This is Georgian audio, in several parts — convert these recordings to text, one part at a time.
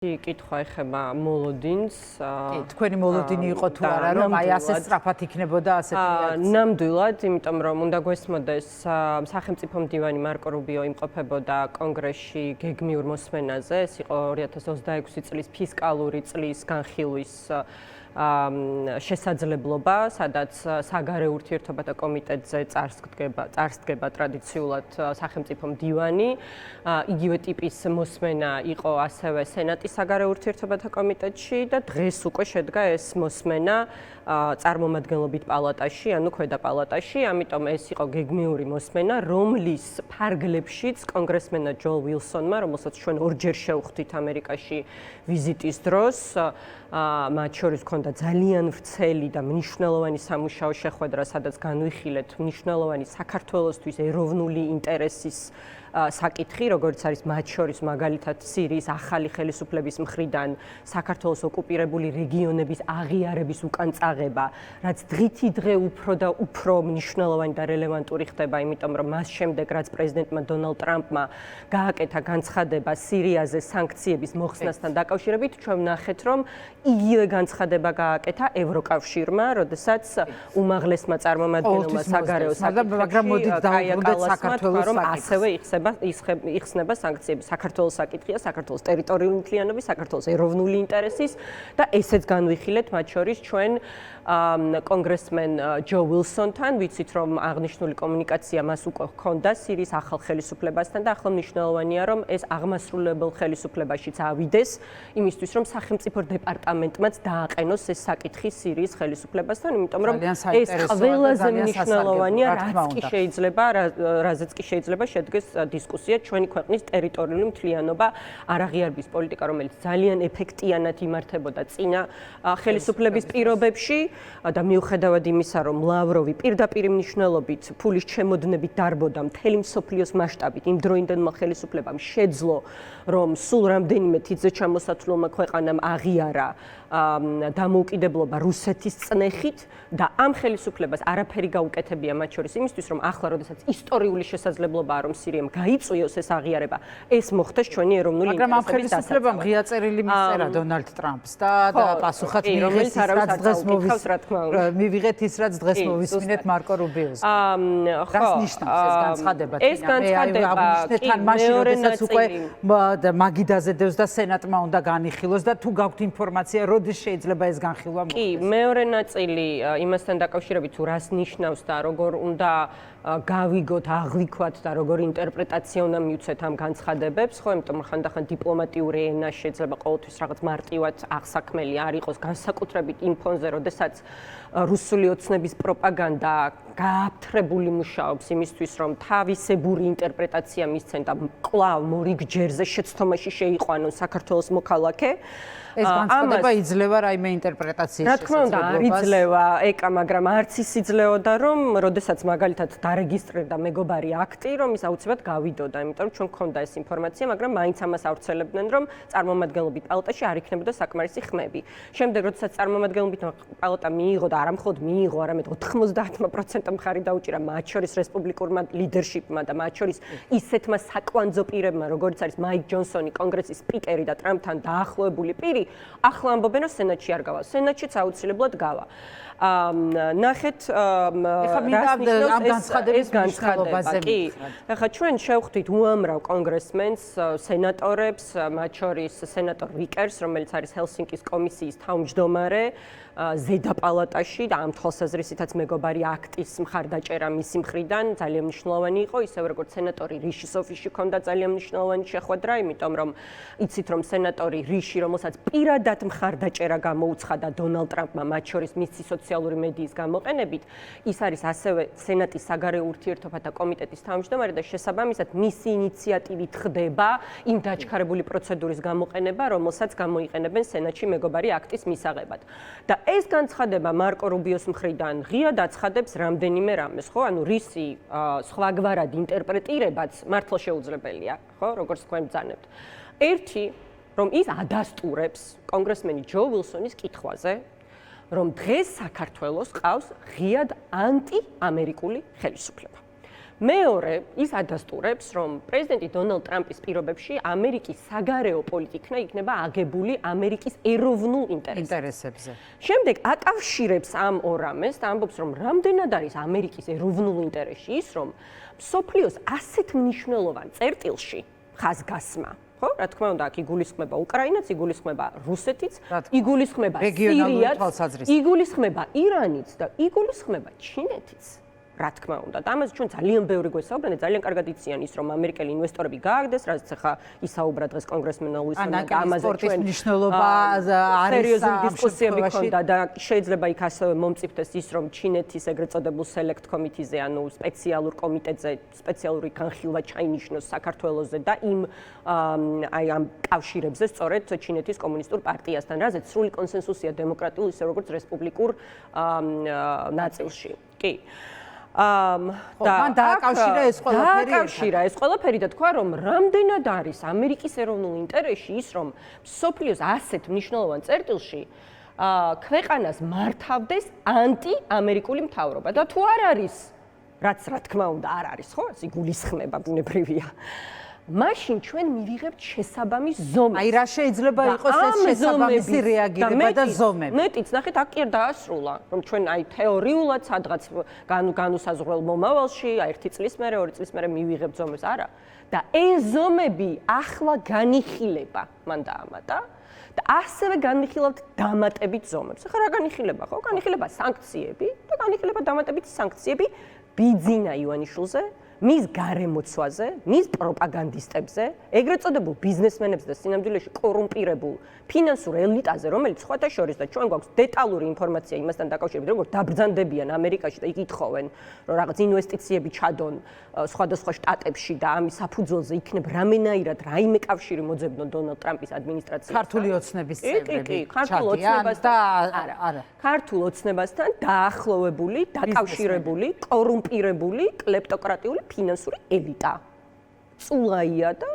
კითხვა ეხება მოლოდინს. თქვენი მოლოდინი იყო თუ არა, რომ აი ასე სწრაფად იქნებოდა ასეთი რეაქცია? ნამდვილად, იმიტომ რომ უნდა გვესმოდეს სახელმწიფო მდივანი მარკო რუბიო იმყოფებოდა კონგრესში გეგმიურ მოსმენაზე. ეს იყო 2026 წლის ფისკალური წლის განხილვის შესაძლებლობა, სადაც საგარეო ურთიერთობათა კომიტეტზე წარსდგება ტრადიციულად სახელმწიფო მდივანი. იგივე ტიპის მოსმენა იყო ასევე სენატის საგარეო ურთიერთობათა კომიტეტში და დღეს უკვე შედგა ეს მოსმენა წარმომადგენლობით პალატაში, ანუ ქვედა პალატაში. ამიტომ ეს იყო გეგმიური მოსმენა, რომლის ფარგლებშიც კონგრესმენმა ჯო ვილსონმა, რომელსაც ჩვენ ორჯერ შევხვდით ამერიკაში ვიზიტის დროს, მათ შორის ჰქონდა ძალიან ვრცელი და მნიშვნელოვანი სამუშაო შეხვედრა, სადაც განვიხილეთ მნიშვნელოვანი საქართველოსთვის ეროვნული ინტერესის საკითხი, როგორც არის მათ შორის მაგალითად სირიის ახალი ხელისუფლების მხრიდან საქართველოს ოკუპირებული რეგიონების აღიარების უკან წაღება, რაც დღითი დღე უფრო და უფრო მნიშვნელოვანი და რელევანტური ხდება, იმიტომ რომ მას შემდეგ, რაც პრეზიდენტმა დონალდ ტრამპმა გააკეთა განცხადება სირიაზე სანქციების მოხსნასთან დაკავშირებით, ჩვენ ვნახეთ, რომ იგივე განცხადება გააკეთა ევროკავშირმა, როდესაც უმაღლესმა წარმომადგენელმა საგარეო საკითხებში კაია კალასმა, რომ ასევე იხსნება სანქციები. საქართველოს საკითხია, საქართველოს ტერიტორიული მთლიანობის, საქართველოს ეროვნული ინტერესის და ესეც განვიხილეთ მათ შორის ჩვენ კონგრესმენ ჯო ვილსონთან, ვიცით რომ აღნიშნული კომუნიკაცია მას უკვე ჰქონდა სირიის ახალ ხელისუფლებასთან და ახლა მნიშვნელოვანია რომ ეს აღმასრულებელ ხელისუფლებაშიც ავიდეს, იმისთვის რომ სახელმწიფო დეპარტამენტმაც დააყენოს ეს საკითხი სირიის ხელისუფლებასთან, იმიტომ რომ ეს ყველაზე მნიშვნელოვანია, რაზეც კი შეიძლება შედგეს დისკუსია ჩვენი ქვეყნის ტერიტორიული მთლიანობა არაღიარების პოლიტიკა, რომელიც ძალიან ეფექტიანად იმართებოდა წინა ხელისუფლების პირობებში და მიუხედავად იმისა, რომ ლავროვი პირდაპირ მნიშვნელობით ფულის ჩემოდნებით დარბოდა მთელი მსოფლიოს მასშტაბით, იმ დროინდელმა ხელისუფლებამ შეძლო, რომ სულ რამდენიმე თითზე ჩამოსათვლელმა ქვეყანამ აღიარა დამოუკიდებლობა რუსეთის წნეხით და ამ ხელისუფლებას არაფერი გაუკეთებია მათ შორის იმისთვის, რომ ახლა, როდესაც ისტორიული შესაძლებლობაა, რომ სირიამ გაიწვიოს ეს აღიარება, ეს მოხდეს ჩვენი ეროვნული ინტერესების მაგრამ ამ ხელისუფლებამ ღია წერილი მისწერა დონალდ ტრამპს და პასუხად მიიღეს ის, რაც დღეს მოვისმინეთ მარკო რუბიოს. რას ნიშნავს ეს განცხადება? ეს განცხადება თან მაშინ, როდესაც უკვე მაგიდაზე დევს და სენატმა უნდა განიხილოს და თუ გაქვთ ინფორმაცია, როდის შეიძლება ეს განხილვა მოხდეს? კი, მეორე ნაწილი იმასთან დაკავშირებით, თუ რას ნიშნავს და როგორ უნდა გავიგოთ, აღვიქვათ და როგორი ინტერპრეტაცია უნდა მივცეთ ამ განცხადებებს, ხო, იმიტომ რომ ხანდახან დიპლომატიური ენა შეიძლება ყოველთვის რაღაც მარტივად აღსაქმელი არ იყოს, განსაკუთრებით იმ ფონზე, როდესაც რუსული ოცნების პროპაგანდა გააფთრებული მუშაობს იმისთვის, რომ თავისებური ინტერპრეტაცია მისცენ და კვლავ მორიგ ჯერზე შეცდომაში შეიყვანონ საქართველოს მოქალაქე. ეს განცხადება იძლევა რაიმე ინტერპრეტაციის შესაძლებლობას. რა თქმა უნდა, არ იძლევა ეკა, მაგრამ არც ის იძლეოდა, რომ როდესაც მაგალითად დარეგისტრირდა მეგობარი აქტი, რომ ის აუცილებლად გავიდოდა, იმიტომ რომ ჩვენ გქონდა ეს ინფორმაცია, მაგრამ მაინც ამას ავრცელებდნენ, რომ წარმომადგენლობით პალატაში არ იქნებოდა საკმარისი ხმები. შემდეგ, როდესაც წარმომადგენლობით პალატა მიიღო და არა მხოლოდ მიიღო, არამედ 90% მხარი დაუჭირა მათ შორის რესპუბლიკურმა ლიდერშიპმა და მათ შორის ისეთმა საკვანძო პირებმა, როგორც არის მაიკ ჯონსონი, კონგრესის სპიკერი და ტრამპთან დაახლოებული პირი, ახლა ამბობენ, რომ სენატში არ გავა. სენატშიც აუცილებლად გავა. ნახეთ ამ განცხადებაზე. კი. ახლა ჩვენ შევხვდით უამრავ კონგრესმენს, სენატორებს, მათ შორის სენატორ ვიკერს, რომელიც არის ჰელსინკის კომისიის თავმჯდომარე ზედა პალატაში და ამ თვალსაზრისითაც მეგობარი აქტის მხარდაჭერა მისი მხრიდან ძალიან მნიშვნელოვანი იყო, ისევე როგორც სენატორი რიში სოფიში ჰქონდა ძალიან მნიშვნელოვანი შეხვედრა, იმიტომ რომ იცით რომ სენატორი რიში, რომელსაც პირადად მხარდაჭერა გამოუცხადა დონალდ ტრამპმა, მათ შორის მისი სოციალური მედიის გამოყენებით, ის არის ასევე სენატის საგარეო ურთიერთობათა კომიტეტის თავმჯდომარე და შესაბამისად მისი ინიციატივით ხდება იმ დაჩქარებული პროცედურის გამოყენება, რომელსაც გამოიყენებენ სენატში მეგობარი აქტის მისაღებად. და ეს განცხადება მარკო რუბიოს მხრიდან ღიად აცხადებს რამდენიმე რამეს, ხო? ანუ რისი სხვაგვარად ინტერპრეტირებაც მართლა შეუძლებელია, ხო? როგორც თქვენ ბრძანებთ. ერთი, რომ ის ადასტურებს კონგრესმენი ჯო ვილსონის კითხვაზე, რომ დღეს საქართველოს ყავს ღიად ანტიამერიკული ხელისუფლება. მეორე, ის ადასტურებს, რომ პრეზიდენტი დონალდ ტრამპის პირობებში ამერიკის საგარეო პოლიტიკა იქნება აგებული ამერიკის ეროვნულ ინტერესებზე. შემდეგ აკავშირებს ამ ორ ამას და ამბობს, რომ რამდენად არის ამერიკის ეროვნულ ინტერესში ის, რომ მსოფლიოს ასეთ მნიშვნელოვან წერტილში ხაზგასმა ხო, რა თქმა უნდა, აქ იგულისხმება უკრაინაც, იგულისხმება რუსეთიც, იგულისხმება სირიაც, იგულისხმება ირანიც და იგულისხმება ჩინეთიც. რა თქმა უნდა, და ამაზე ჩვენ ძალიან ბევრი გვესაუბრეთ, ძალიან კარგად იციან ის, რომ ამერიკელი ინვესტორები გააგდეს, რაც ახლა ისაუბრა დღეს კონგრესმენ ლუისმა და ამაზე ჩვენ მნიშვნელობა არის სერიოზული დისკუსიები ქონდა და შეიძლება იქ ასევე მომწიფდეს ის, რომ ჩინეთის ეგრეთ წოდებულ select committee-ზე, ანუ სპეციალურ კომიტეტზე, სპეციალური განხილვა ჩაინიშნოს საქართველოზე და იმ ამ კავშირებზე სწორედ ჩინეთის კომუნისტურ პარტიასთან, რაზეც სრული კონსენსუსია დემოკრატიულ ისე როგორც რესპუბლიკურ ნაწილში. კი. და დააკავშირა ეს ყველაფერი და თქვა რომ რამდენად არის ამერიკის ეროვნულ ინტერესში ის რომ მსოფლიოს ასეთ მნიშვნელოვან წერტილში ქვეყანას მართავდეს ანტი-ამერიკული მთავრობა და თუ არ არის რაც რა თქმა უნდა არ არის ხო ეს იგულისხმება ბუნებრივია მაშინ ჩვენ მივიღებთ შესაბამის ზომებს. აი რა შეიძლება იყოს ეს შესაბამისი რეაგირება და ზომები. მეტიც ნახეთ აქ კი არ დაასრულა, რომ ჩვენ აი თეორიულად სადღაც განუსაზღვრელ მომავალში, აი 1 წლის მერე, 2 წლის მერე მივიღებთ ზომებს, არა. და ეს ზომები ახლა განიხილება მან დაამატა და ასევე განიხილავთ დამატებით ზომებს. ახლა რა განიხილება ხო? განიხილება სანქციები და განიხილება დამატებით სანქციები ბიძინა ივანიშვილზე. მის გარემოცვაზე, მის პროპაგანდისტებზე, ეგრეთ წოდებულ ბიზნესმენებზე და სინამდვილეში კორუმპირებულ ფინანსურ ელიტაზე, რომელიც სხვათა შორის და ჩვენ გვაქვს დეტალური ინფორმაცია იმასთან დაკავშირებით, როგორ დაბრძანდებიან ამერიკაში და იკითხავენ, რომ რაღაც ინვესტიციები ჩადონ სხვადასხვა შტატებში და ამის საფუძველზე იქნებ რამენაირად რაიმე კავშირი მოძებნონ დონალდ ტრამპის ადმინისტრაციასთან. ქართული ოცნების წევრები. ქართულ ოცნებასთან არა. ქართულ ოცნებასთან დაახლოვებული, დაკავშირებული, კორუმპირებული, კლეპტოკრატიული ფინანსური ელიტა. წულაია და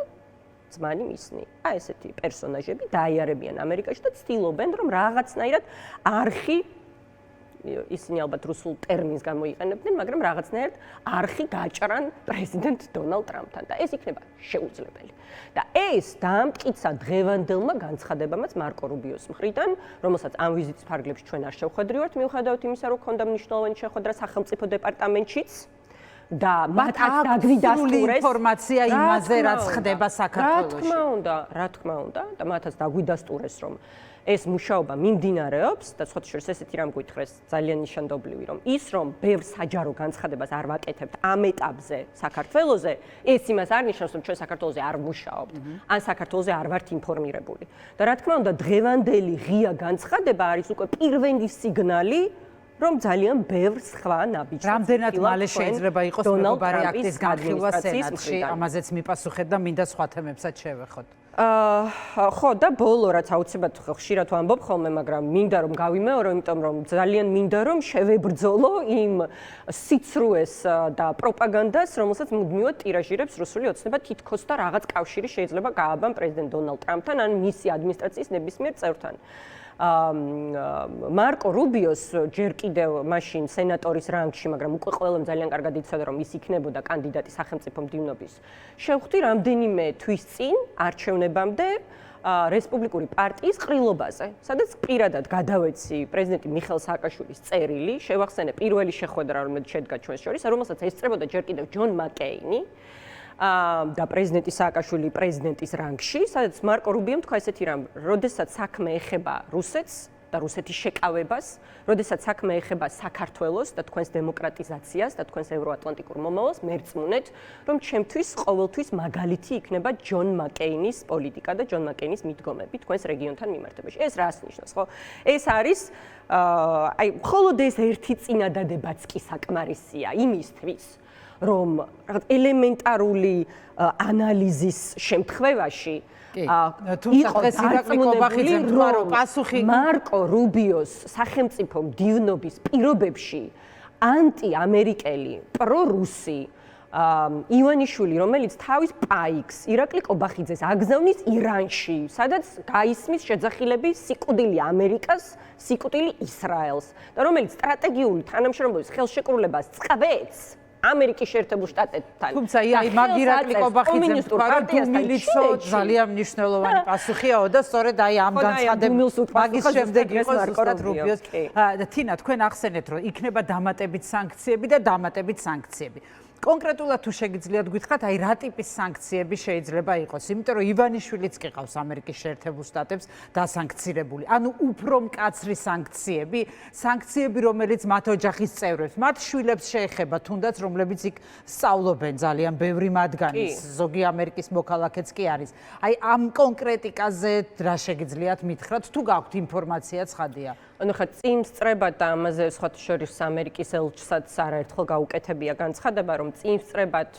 ძმანი მისნი. აი ესეთი პერსონაჟები დაიარებიან ამერიკაში და ცდილობენ რომ რაღაცნაირად არხი ისინი ალბათ რუსულ ტერმინს გამოიყენებდნენ, მაგრამ რაღაცნაირად არხი გაჭრან პრეზიდენტ დონალდ ტრამპთან და ეს იქნება შეუძლებელი. და ეს დაამტკიცა დღევანდელმა განცხადებამაც მარკო რუბიოს მხრიდან, რომელსაც ამ ვიზიტის ფარგლებში ჩვენ არ შევხვედრივართ, მიუხედავად იმისა, რომ ქონდა მნიშვნელოვანი შეხვედრა სახელმწიფო დეპარტამენტშიც. და მათაც დაგვიდასტურეს ინფორმაცია იმაზე, რაც ხდება საქართველოში. რა თქმა უნდა, და მათაც დაგვიდასტურეს, რომ ეს მუშაობა მიმდინარეობს და სხვათა შორის ესეთი რამ გვითხრეს ძალიან ნიშანდობლივი, რომ ის რომ ბევრ საჯარო განცხადებას არ ვაკეთებთ ამ ეტაპზე საქართველოზე, ეს იმას არ ნიშნავს, რომ ჩვენ საქართველოზე არ ვმუშაობთ, ან საქართველოზე არ ვართ ინფორმირებული. და რა თქმა უნდა, დღევანდელი ღია განცხადება არის უკვე პირველი სიგნალი რომ ძალიან ბევრ სხვა ნაბიჯს რამდენად მალე შეიძლება იყოს მეგობარი აქტის განხილვა სენატში, ამაზეც მიპასუხეთ და მინდა სხვა თემებსაც შევეხოთ. ხო და ბოლო რაც აუცილებლად ხშირად ვამბობ ხოლმე, მაგრამ მინდა რომ გავიმეორო, იმიტომ რომ ძალიან მინდა რომ შევებრძოლო იმ სიცრუეს და პროპაგანდას, რომელსაც მუდმივად ტირაჟირებს რუსული ოცნება თითქოს და რაღაც კავშირი შეიძლება გააბან პრეზიდენტ დონალდ ტრამპთან ან მისი ადმინისტრაციის ნებისმიერ წევრთან. მარკო რუბიოს ჯერ კიდევ მაშინ სენატორის რანგში, მაგრამ უკვე ყველამ ძალიან კარგად იცოდა, რომ ის იქნებოდა კანდიდატი სახელმწიფო მდივნობის. შევხვდი რამდენიმე თვის წინ არჩევნებამდე რესპუბლიკური პარტიის ყრილობაზე, სადაც პირადად გადავეცი პრეზიდენტი მიხეილ სააკაშვილის წერილი, შევახსენე პირველი შეხვედრა, რომელიც შედგა ჩვენს შორის, რომელსაც ესწრებოდა ჯერ კიდევ ჯონ მაკეინი. და პრეზიდენტი სააკაშვილი პრეზიდენტის რანგში, სადაც მარკო რუბიომ თქვა ესეთი რამ, როდესაც საქმე ეხება რუსეთს და რუსეთის შეკავებას, როდესაც საქმე ეხება საქართველოს და თქვენს დემოკრატიზაციას და თქვენს ევროატლანტიკურ მომავალს, მერწმუნეთ, რომ ჩემთვის ყოველთვის მაგალითი იქნება ჯონ მაკეინის პოლიტიკა და ჯონ მაკეინის მიდგომები თქვენს რეგიონთან მიმართებაში. ეს რას ნიშნავს, ხო? ეს არის აი, მხოლოდ ეს ერთი წინადადებაც კი საკმარისია იმისთვის, რომ რაღაც ელემენტარული ანალიზის შემთხვევაში თუმცა დღეს ირაკლი კობახიძემ თქვა, რომ პასუხი მარკო რუბიოს სახელმწიფო მდივნობის პირობებში ანტი-ამერიკელი, პრორუსი ივანიშვილი, რომელიც თავის პაიკს ირაკლი კობახიძეს აგზავნის ირანში, სადაც გაისმის შეძახილები სიკვდილი ამერიკას, სიკვდილი ისრაელს და რომელიც სტრატეგიული თანამშრომლობის ხელშეკრულებას წყვეტს ამერიკის შეერთებულ შტატებთან. თუმცა აი მაგირაკლი კობახიძემ თქვა რომ დუმილიცო ძალიან მნიშვნელოვანი პასუხიაო და სწორედ აი ამ განცხადების მაგის შემდეგ იყო ზუსტად რუბიოს და თინა თქვენ ახსენეთ რომ იქნება დამატებით სანქციები და დამატებით სანქციები. კონკრეტულად თუ შეგიძლიათ გითხრათ, აი რა ტიპის სანქციები შეიძლება იყოს, იმიტომ რომ ივანიშვილიც კი ყავს ამერიკის შეერთებულ შტატებს დასანქცირებული. ანუ უფრო მკაცრი სანქციები, რომელიც მათ ოჯახის წევრებს, მათ შვილებს შეეხება, თუნდაც რომლებიც იქ სწავლობენ ძალიან ბევრი მათგანი, ზოგი ამერიკის მოქალაქეც კი არის. აი ამ კონკრეტიკაზე რა შეგიძლიათ მითხრათ, თუ გაქვთ ინფორმაცია ცხადია? ანუ ხა წინსწრებად და ამაზე სხვათა შორის ამერიკის ელჩსაც არაერთხელ გაუკეთებია განცხადება, რომ წინსწრებად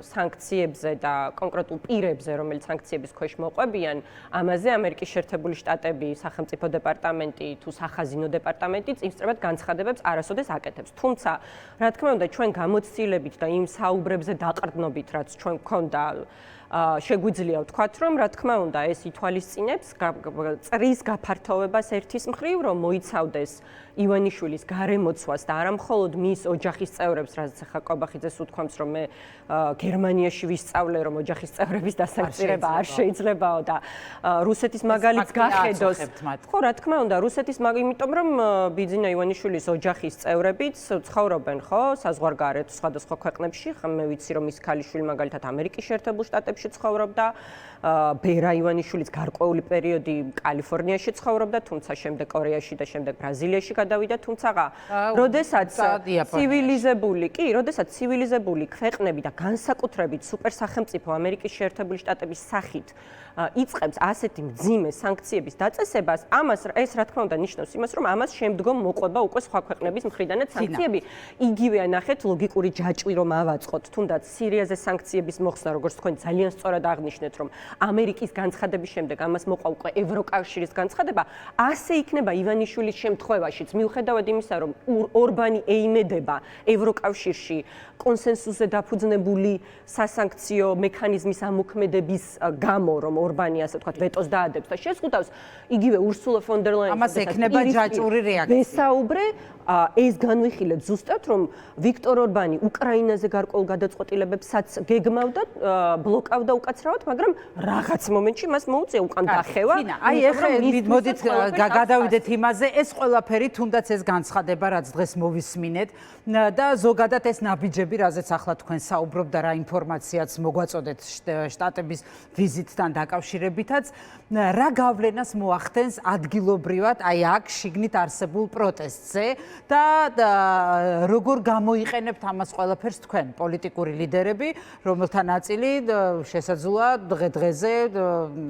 სანქციებზე და კონკრეტულ პირებზე, რომელიც სანქციების ქვეშ მოყვებიან, ამაზე ამერიკის შეერთებული შტატები, სახელმწიფო დეპარტამენტი თუ სახაზინო დეპარტამენტი წინსწრებად განცხადებებს არასოდეს აკეთებს. თუმცა, რა თქმა უნდა, ჩვენ გამოცდილებით და იმ საუბრებზე დაყრდნობით, რაც ჩვენ გვქონდა შეგვიძლია ვთქვათ, რომ რა თქმა უნდა ეს ითვალისწინებს წრის გაფართოვებას ერთის მხრივ, რომ მოიცავდეს ივანიშვილის გარემოცვას და არა მხოლოდ მის ოჯახის წევრებს, რაც ახლა კობახიძეს უთქვამს, რომ მე გერმანიაში ვისწავლე, რომ ოჯახის წევრების დასანქცირება არ შეიძლებაო და რუსეთის მაგალითს გახედოს. ხო, რა თქმა უნდა, რუსეთის იმიტომ რომ ბიძინა ივანიშვილის ოჯახის წევრებიც ცხოვრობენ, ხო, საზღვარგარეთ სხვადასხვა ქვეყნებში, მე ვიცი რომ ის ქალიშვილი მაგალითად ამერიკის შეერთებულ შტატებში ცხოვრობდა, ბერა ივანიშვილიც გარკვეული პერიოდი კალიფორნიაში ცხოვრობდა, თუმცა შემდეგ კორეაში და შემდეგ ბრაზილიაში გადავიდა, თუმცა როდესაც ცივილიზებული ქვეყნები და განსაკუთრებით სუპერსახელმწიფო ამერიკის შეერთებული შტატების სახით იწყებს ასეთი მძიმე სანქციების დაწესებას, ეს რა თქმა უნდა ნიშნავს იმას, რომ ამას შემდგომ მოყვება უკვე სხვა ქვეყნების მხრიდანაც სანქციები. იგივეა ნახეთ ლოგიკური ჯაჭვი რომ ავაწყოთ, თუნდაც სირიაზე სანქციების მოხსნა, როგორც თქვენ ძალიან სწორად აღნიშნეთ, რომ ამერიკის განცხადების შემდეგ ამას მოყვა უკვე ევროკავშირის განცხადება, ასე იქნება ივანიშვილის შემთხვევაშიც, მიუხედავად იმისა, რომ ორბანი ეიმედება ევროკავშირში კონსენსუსზე დაფუძნებული სასანქციო მექანიზმის ამოქმედების გამო, რომ ორბანი ასე ვთქვათ ვეტოს დაადებს და შეზღუდავს, იგივე ურსულა ფონ დერ ლაინის ამას ექნება ჯაჭვური რეაქცია. ვესაუბრე ეს განვიხილეთ ზუსტად, რომ ვიქტორ ორბანი უკრაინაზე გარკვეულ გადაწყვეტილებებსაც გეგმავდა, ბლოკავდა უკაცრავად, მაგრამ რაღაც მომენტში მას მოუწია უკან დახევა. აი ეხლა მოდით გადავიდეთ იმაზე, ეს ყველაფერი თუნდაც ეს განცხადება, რაც დღეს მოვისმინეთ და ზოგადად ეს ნაბიჯები, რაზეც ახლა თქვენ საუბრობთ და რა ინფორმაციაც მოგვაწოდეთ შტატების ვიზიტთან დაკავშირებითაც, რა გავლენას მოახდენს ადგილობრივად, აი აქ შიგნით არსებულ პროტესტზე და როგორ გამოიყენებთ ამას ყველაფერს თქვენ, პოლიტიკური ლიდერები, რომელთა ნაწილი შესაძლოა დღე-დღეზე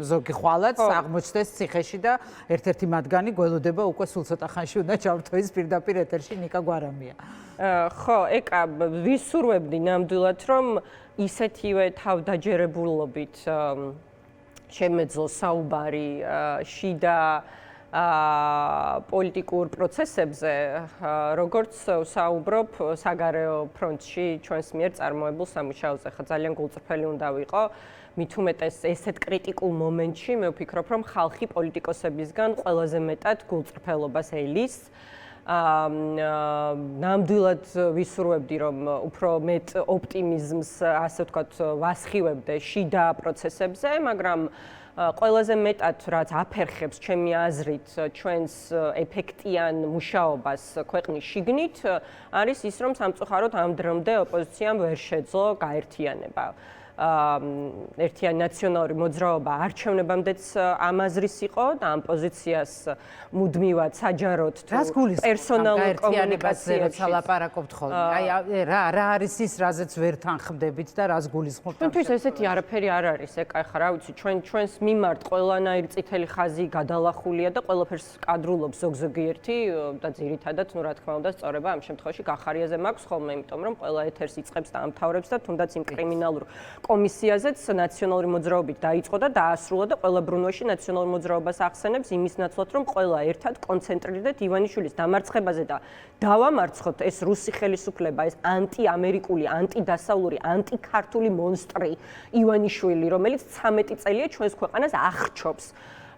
ზოგი ხვალაც აღმოჩნდეს ციხეში და ერთ-ერთი მათგანი გველოდება უკვე სულ ცოტა ხანში უნდა ჩავთვალოს პირდაპირ ეთერში ნიკა გვარამია. ხო, ეკა ვისურვებდი ნამდვილად, რომ ისეთივე თავდაჯერებულობით შემეძლოს საუბარი შიდა პოლიტიკურ პროცესებზე, როგორც საუბრობ საგარეო ფრონტში ჩვენს მიერ წარმოებულ სამუშაოზე. ხა ძალიან გულწრფელი უნდა ვიყო, მით უმეტეს ესეთ კრიტიკულ მომენტში მე ვფიქრობ, რომ ხალხი პოლიტიკოსებისგან ყველაზე მეტად გულწრფელობას ელის. ნამდვილად ვისურვებდი, რომ უფრო მეტ ოპტიმიზმს, ასე ვთქვათ, ვასხივებდე შიდა პროცესებზე, მაგრამ ყველაზე მეტად რაც აფერხებს ჩემი აზრით ჩვენს ეფექტიან მუშაობას ქვეყნის შიგნით, არის ის, რომ სამწუხაროდ ამ დრომდე ოპოზიციამ ვერ შეძლო გაერთიანება. ერთიანი ნაციონალური მოძრაობა არჩევნებამდეც ამ აზრის იყო და ამ პოზიციას მუდმივად საჯაროდ თუ პერსონალურ კომუნიკაციებში ლაპარაკობთ ხოლმე. აი რა არის ის, რაზეც ვერ თანხმდებით და რას გულისხმობთ? ჩვენთვის ესეთი არაფერი არ არის, ეკა ხა რა ვიცი, ჩვენს მიმართ ყველანაირი წითელი ხაზი გადალახულია და ყველაფერს კადრულობს ზოგ-ზოგიერთი და ძირითადად, რა თქმა უნდა, სწორება ამ შემთხვევაში გახარიაზე მაქვს ხოლმე, იმიტომ რომ ყველა ეთერს იწყებს და ამთავრებს და თუნდაც იმ კრიმინალურ კომისიაზეც ნაციონალური მოძრაობით დაიწყო და დაასრულა და ყველა ბრუნვაში ნაციონალურ მოძრაობას ახსენებს იმის ნაცვლად, რომ ყველა ერთად კონცენტრირდეთ ივანიშვილის დამარცხებაზე და დავამარცხოთ ეს რუსი ხელისუფლება, ეს ანტიამერიკული, ანტიდასავლური, ანტიქართული მონსტრი ივანიშვილი, რომელიც 13 წელია ჩვენს ქვეყანას აღჩობს.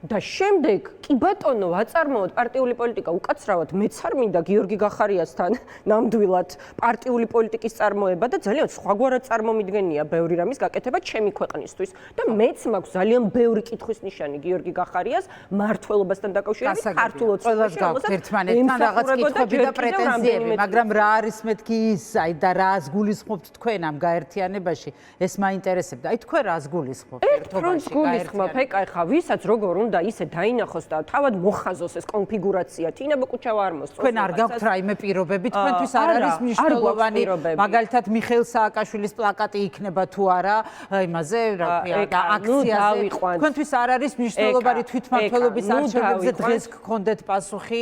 და შემდეგ კი ბატონო ვაწარმოოთ პარტიული პოლიტიკა უკაცრავად მეც არ მინდა გიორგი გახარიასთან ნამდვილად პარტიული პოლიტიკის წარმოება და ძალიან სხვაგვარად წარმომიდგენია ბევრი რამის გაკეთება ჩემი ქვეყნისთვის და მეც მაქვს ძალიან ბევრი კითხვის ნიშანი გიორგი გახარიას მართლობასთან დაკავშირებით ქართულოცნებაში ყველას გაქვთ ერთმანეთთან რაღაც კითხვები და პრეტენზიები მაგრამ რა არის მეთქი ის აი და რას გულისხმობთ თქვენ ამ გაერთიანებაში ეს მაინტერესებდა აი თქვენ რას გულისხმობთ ერთობაში გულისხმობ ეკა ხა ვისაც როგორ უნდა ისე დაინახოს და თავად მოხაზოს ეს კონფიგურაცია თინა ბაკუჩავა არ მოსწონს თქვენ არ გაქვთ რაიმე პირობები თქვენთვის არ არის მნიშვნელოვანი მაგალითად მიხეილ სააკაშვილის პლაკატი იქნება თუ არა იმაზე რა ქვია აქციაზე თქვენთვის არ არის მნიშვნელოვანი თვითმმართველობის არჩევნებზე დღეს გქონდეთ პასუხი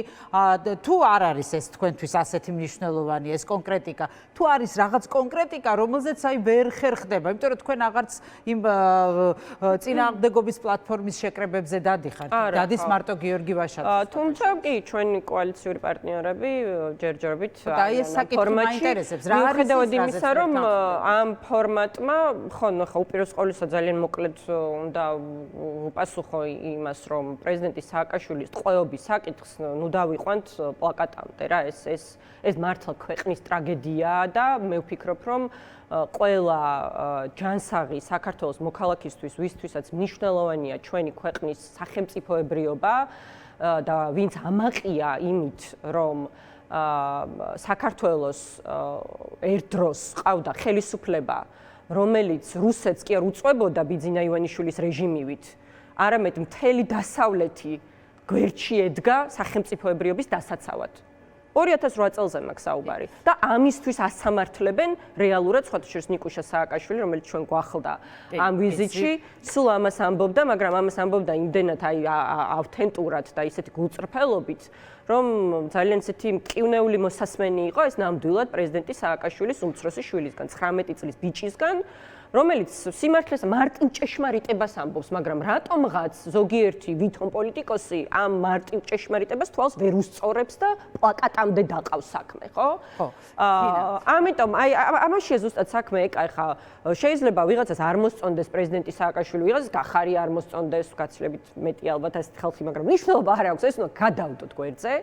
თუ არ არის ეს თქვენთვის ასეთი მნიშვნელოვანი ეს კონკრეტიკა თუ არის რაღაც კონკრეტიკა რომელზეც აი ვერ ხერხდება იმიტომ რომ თქვენ აღარც იმ წინააღმდეგობის პლატფორმის შეკრებებზე დადიხართ დადის მარტო გიორგი ვაშაძე თუმცა კი ჩვენი კოალიციური პარტნიორები ჯერჯერობით აი ეს საკითხი მაინტერესებს რა არის იმისა რომ ამ ფორმატმა ხო ნახა უპირველეს ყოვლისა ძალიან მოკლედ უნდა უპასუხო იმას რომ პრეზიდენტი სააკაშვილის ტყვეობის საკითხს ნუ დავიყვანთ პლაკატამდე რა ეს მართლა ქვეყნის ტრაგედიაა და მე ვფიქრობ რომ ყველა ჯანსაღი საქართველოს მოქალაქისთვის ვისთვისაც მნიშვნელოვანია ჩვენი ქვეყნის სახელმწიფოებრიობა და ვინც ამაყია იმით რომ საქართველოს ერთ დროს ყავდა ხელისუფლება რომელიც რუსეთს კი არ უწყვებოდა ბიძინა ივანიშვილის რეჟიმივით არამედ მთელი დასავლეთი გვერდში ედგა სახელმწიფოებრიობის დასაცავად 2008 წელზე მაქვს საუბარი და ამისთვის ასამართლებენ რეალურად სხვათა შორის ნიკუშა სააკაშვილი რომელიც ჩვენ გვახლდა ამ ვიზიტში სულ ამას ამბობდა მაგრამ ამას ამბობდა იმდენად აი ავთენტურად და ისეთი გულწრფელობით რომ ძალიან ისეთი მკივნეული მოსასმენი იყო ეს ნამდვილად პრეზიდენტი სააკაშვილის უმცროსი შვილისგან 19 წლის ბიჭისგან რომელიც სიმართლეს მარტივ ჭეშმარიტებას ამბობს, მაგრამ რატომღაც ზოგიერთი ვითომ პოლიტიკოსი ამ მარტივ ჭეშმარიტებას თვალს ვერ უსწორებს და პლაკატამდე დაყავს საქმე, ხო? ხო. ამიტომ აი ამაშია ზუსტად საქმე ეკა ხა შეიძლება ვიღაცას არ მოსწონდეს პრეზიდენტი სააკაშვილი, ვიღაცას გახარია არ მოსწონდეს, გაცილებით მეტი ალბათ ასეთ ხალხი, მაგრამ მნიშვნელობა არ აქვს, ეს უნდა გადავდოთ გვერდზე.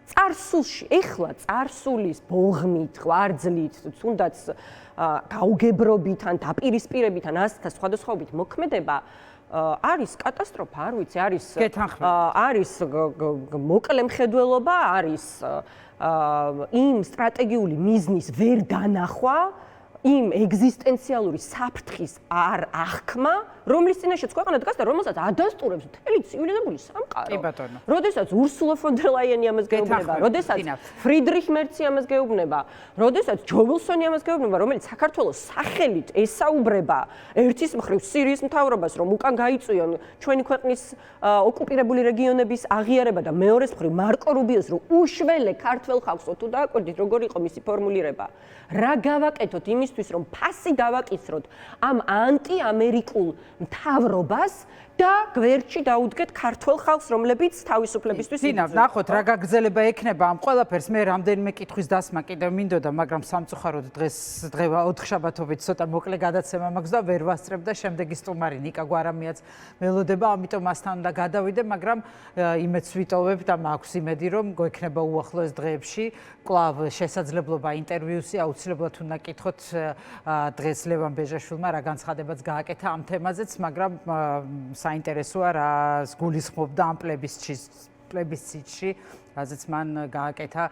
წარსულში, ეხლა წარსულის ბოღმით, ღვარძლით, თუნდაც გაუგებრობით ან დაპირისპირებით ან ასეთ სხვადასხვაობით მოქმედება არის კატასტროფა, არ ვიცი, არის მოკლე მხედველობა, არის იმ სტრატეგიული მიზნის ვერ დანახვა, იმ ეგზისტენციალური საფრთხის არ აღქმა, რომლის წინაშეც ქვეყანა დგას და რომელსაც ადასტურებს მთელი ცივილიზებული სამყარო. კი ბატონო. როდესაც ურსულა ფონ დერ ლაიენი ამას გეუბნება, როდესაც ფრიდრიხ მერცი ამას გეუბნება, როდესაც ჯო ვილსონი ამას გეუბნება, რომელიც საქართველოს სახელით ესაუბრება ერთის მხრივ სირიის მთავრობას, რომ უკან გაიწვიონ ჩვენი ქვეყნის ოკუპირებული რეგიონების აღიარება და მეორეს მხრივ მარკო რუბიოს რომ უშველე ქართველ ხალხს თუ დააკვირდით როგორი იყო მისი ფორმულირება. რა გავაკეთოთ იმისთვის რომ ფასი დავაკისროთ ამ ანტიამერიკულ მთავრობას და გვერდში დაუდგეთ ქართველ ხალხს, რომლებიც თავისუფლებისთვის იბრძვიან. ნახოთ რა გაგრძელება ექნება ამ ყველაფერს. მე რამდენიმე კითხვის დასმა კიდევ მინდოდა, მაგრამ სამწუხაროდ დღეს ოთხშაბათობით ცოტა მოკლე გადაცემა მაქვს და ვერ ვასწრებ და შემდეგი სტუმარი ნიკა გვარამიაც ველოდება, ამიტომ მასთან უნდა გადავიდე, მაგრამ იმედს ვიტოვებ და მაქვს იმედი, რომ გვექნება უახლოეს დღეებში კვლავ შესაძლებლობა ინტერვიუსი აუცილებლად უნდა კითხოთ დღეს ლევან ბეჟაშვილმა რა განცხადებაც გააკეთა ამ თემაზეც, მაგრამ საინტერესოა რა გულისხმობდა ამ პლებისციტში, რაზეც მან გააკეთა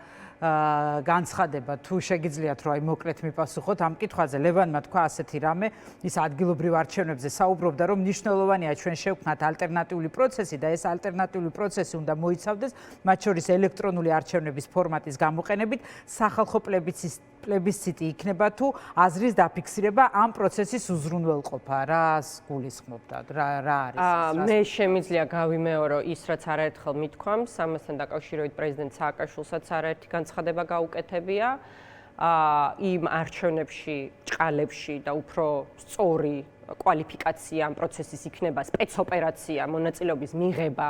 განცხადება. თუ შეგიძლიათ რომ აი მოკლედ მიპასუხოთ ამ კითხვაზე, ლევანმა თქვა ასეთი რამე, ის ადგილობრივ არჩევნებზე საუბრობდა, რომ მნიშვნელოვანია ჩვენ შევქმნათ ალტერნატიული პროცესი და ეს ალტერნატიული პროცესი უნდა მოიცავდეს მათ შორის ელექტრონული არჩევნების ფორმატის გამოყენებით, სახალხო პლებისციტი იქნება თუ აზრის დაფიქსირება ამ პროცესის უზრუნველყოფა. რას გულისხმობდა? რა არის? მე შემიძლია გავიმეორო ის, რაც არაერთხელ მithქვამს, ამასთან დაკავშირებით პრეზიდენტ სააკაშვილსაც არაერთი განცხადება გაუკეთებია. იმ არჩევნებში, ჭყალებში და უფრო სწორი კვალიფიკაცია ამ პროცესის იქნება სპეცოპერაცია, მონაწილეობის მიღება,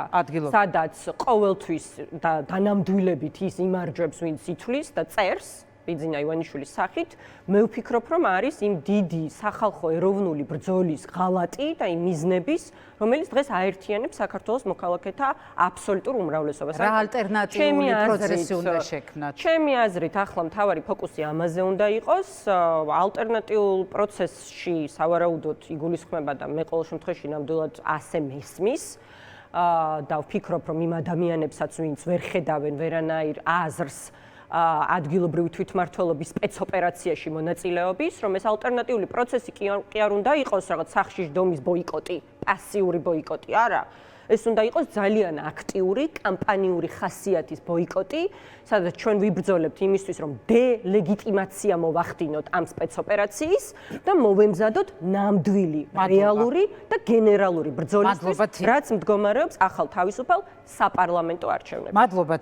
სადაც ყოველთვის და დანამდვილებით ის იმარჯვებს, ვინც ითვლის და წერს ბიძინა ივანიშვილის სახით, მე ვფიქრობ, რომ არის იმ დიდი სახალხო ეროვნული ბრძოლის ღალატი და იმ მიზნების, რომელიც დღეს აერთიანებს საქართველოს მოქალაქეთა აბსოლუტურ უმრავლესობას. რა ალტერნატიული პროცესი უნდა შექმნათ? ჩემი აზრით, ახლა მთავარი ფოკუსი ამაზე უნდა იყოს. ალტერნატიულ პროცესში სავარაუდოდ იგულისხმება და მე ყოველ შემთხვევაში ნამდვილად ასე მესმის. და ვფიქრობ, რომ იმ ადამიანებსაც, ვინც ვერ ხედავენ ვერანაირ აზრს ადგილობრივი თვითმმართველობის სპეცოპერაციაში მონაწილეობის, რომ ეს ალტერნატიული პროცესი კი არ უნდა იყოს რაღაც სახში ჯდომის ბოიკოტი, პასიური ბოიკოტი, არა. ეს უნდა იყოს ძალიან აქტიური, კამპანიური ხასიათის ბოიკოტი, სადაც ჩვენ ვიბრძოლებთ იმისთვის, რომ დელეგიტიმაცია მოვახდინოთ ამ სპეცოპერაციის და მოვემზადოთ ნამდვილი, რეალური და გენერალური ბრძოლისთვის, რაც მდგომარეობს ახალ თავისუფალ საპარლამენტო არჩევნებში. მადლობა.